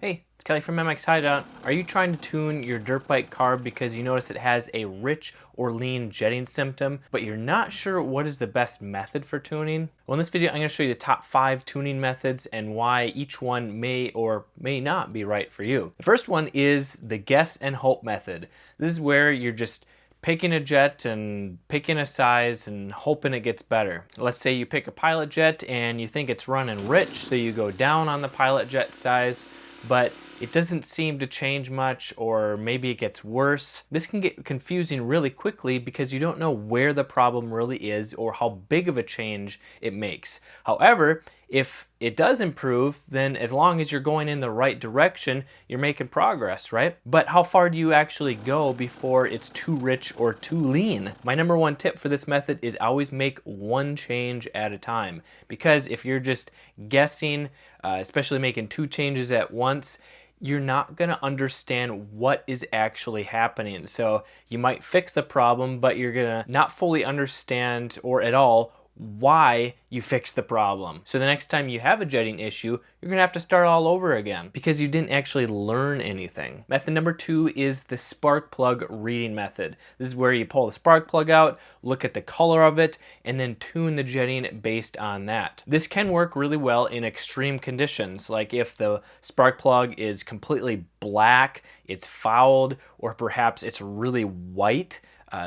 Hey, it's Kelly from MXHideout. Are you trying to tune your dirt bike carb because you notice it has a rich or lean jetting symptom, but you're not sure what is the best method for tuning? Well, in this video, I'm going to show you the top 5 tuning methods and why each one may or may not be right for you. The first one is the guess and hope method. This is where you're just picking a jet and picking a size and hoping it gets better. Let's say you pick a pilot jet and you think it's running rich, so you go down on the pilot jet size, but it doesn't seem to change much, or maybe it gets worse. This can get confusing really quickly because you don't know where the problem really is or how big of a change it makes. However, if it does improve, then as long as you're going in the right direction, you're making progress, right? But how far do you actually go before it's too rich or too lean? My number one tip for this method is always make one change at a time. Because if you're just guessing, especially making 2 changes at once, you're not going to understand what is actually happening. So you might fix the problem, but you're going to not fully understand or at all why you fixed the problem. So the next time you have a jetting issue, you're gonna have to start all over again because you didn't actually learn anything. Method number 2 is the spark plug reading method. This is where you pull the spark plug out, look at the color of it, and then tune the jetting based on that. This can work really well in extreme conditions, like if the spark plug is completely black, it's fouled, or perhaps it's really white.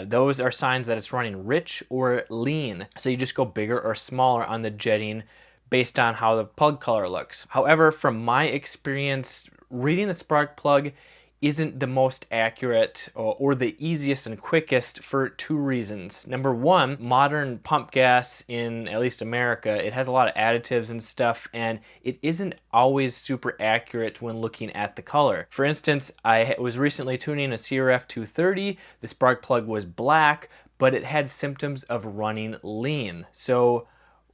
Those are signs that it's running rich or lean. So you just go bigger or smaller on the jetting based on how the plug color looks. However, from my experience, reading the spark plug isn't the most accurate or the easiest and quickest for 2 reasons. Number one, modern pump gas in at least America, it has a lot of additives and stuff, and it isn't always super accurate when looking at the color. For instance, I was recently tuning a CRF 230. The spark plug was black, but it had symptoms of running lean. So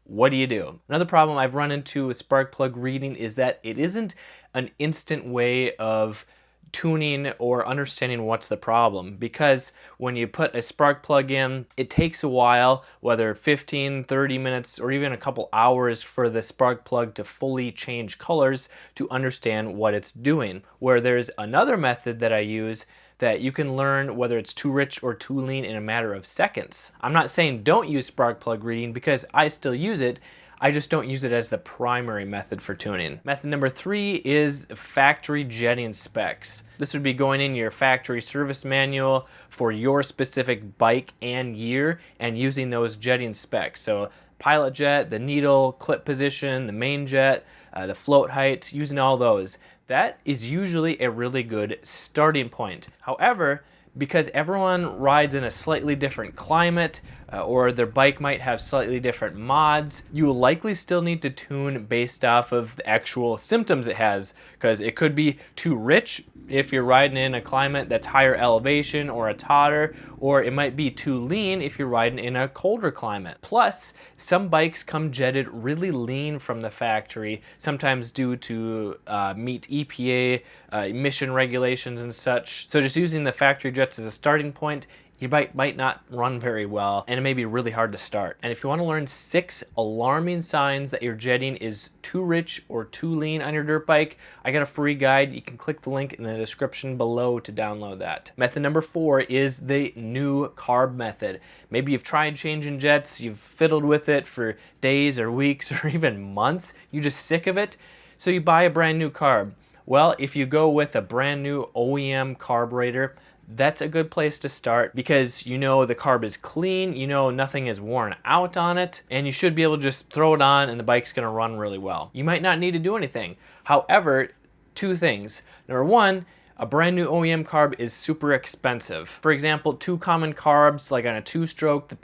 what do you do? Another problem I've run into with spark plug reading is that it isn't an instant way of tuning or understanding what's the problem, because when you put a spark plug in, it takes a while, whether 15, 30 minutes, or even a couple hours for the spark plug to fully change colors to understand what it's doing. Where there's another method that I use that you can learn whether it's too rich or too lean in a matter of seconds. I'm not saying don't use spark plug reading, because I still use it. I just don't use it as the primary method for tuning. Method number 3 is factory jetting specs. This would be going in your factory service manual for your specific bike and year and using those jetting specs. So pilot jet, the needle, clip position, the main jet, the float height, using all those. That is usually a really good starting point. However, because everyone rides in a slightly different climate, or their bike might have slightly different mods, you will likely still need to tune based off of the actual symptoms it has, because it could be too rich if you're riding in a climate that's higher elevation or a totter, or it might be too lean if you're riding in a colder climate. Plus, some bikes come jetted really lean from the factory, sometimes due to meet EPA emission regulations and such. So just using the factory jets as a starting point, your bike might not run very well, and it may be really hard to start. And if you want to learn 6 alarming signs that your jetting is too rich or too lean on your dirt bike, I got a free guide. You can click the link in the description below to download that. Method number 4 is the new carb method. Maybe you've tried changing jets, you've fiddled with it for days or weeks or even months, you're just sick of it, so you buy a brand new carb. Well, if you go with a brand new OEM carburetor, that's a good place to start, because you know the carb is clean, you know nothing is worn out on it, and you should be able to just throw it on and the bike's gonna run really well. You might not need to do anything. However, 2 things. Number 1, a brand new OEM carb is super expensive. For example, 2 common carbs, like on a 2-stroke, the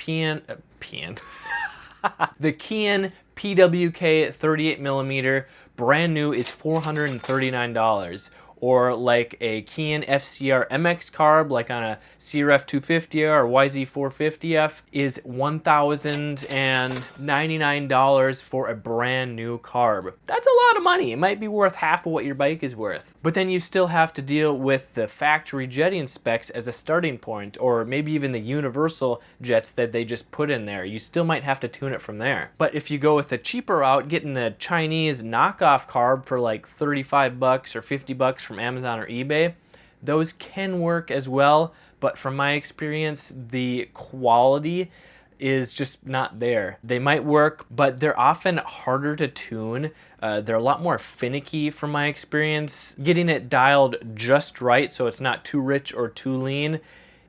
the Kian PWK 38mm brand new is $439. or like a Kian FCR MX carb, like on a CRF 250R or YZ450F, is $1,099 for a brand new carb. That's a lot of money. It might be worth half of what your bike is worth. But then you still have to deal with the factory jetting specs as a starting point, or maybe even the universal jets that they just put in there. You still might have to tune it from there. But if you go with the cheaper route, getting a Chinese knockoff carb for like 35 bucks or 50 bucks from Amazon or eBay, those can work as well, but from my experience, the quality is just not there. They might work, but they're often harder to tune. They're a lot more finicky from my experience. Getting it dialed just right so it's not too rich or too lean,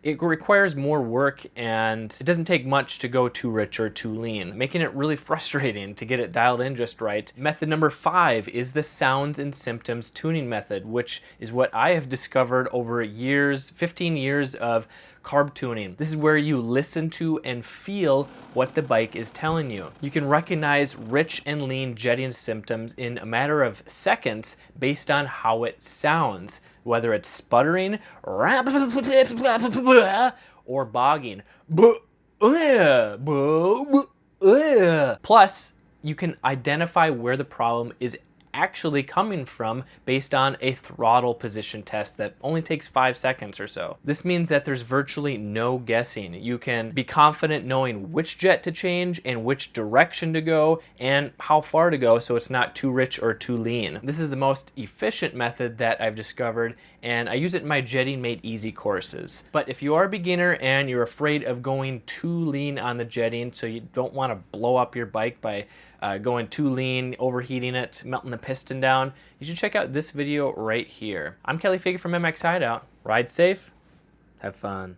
it requires more work, and it doesn't take much to go too rich or too lean, making it really frustrating to get it dialed in just right. Method number 5 is the sounds and symptoms tuning method, which is what I have discovered over years, 15 years of carb tuning. This is where you listen to and feel what the bike is telling you. You can recognize rich and lean jetting symptoms in a matter of seconds based on how it sounds, whether it's sputtering or bogging. Plus, you can identify where the problem is actually coming from based on a throttle position test that only takes 5 seconds or so. This means that there's virtually no guessing. You can be confident knowing which jet to change and which direction to go and how far to go so it's not too rich or too lean. This is the most efficient method that I've discovered, and I use it in my Jetting Made Easy courses. But if you are a beginner and you're afraid of going too lean on the jetting, so you don't want to blow up your bike by going too lean, overheating it, melting the piston down, you should check out this video right here. I'm Kelly Figge from MX Hideout. Ride safe, have fun.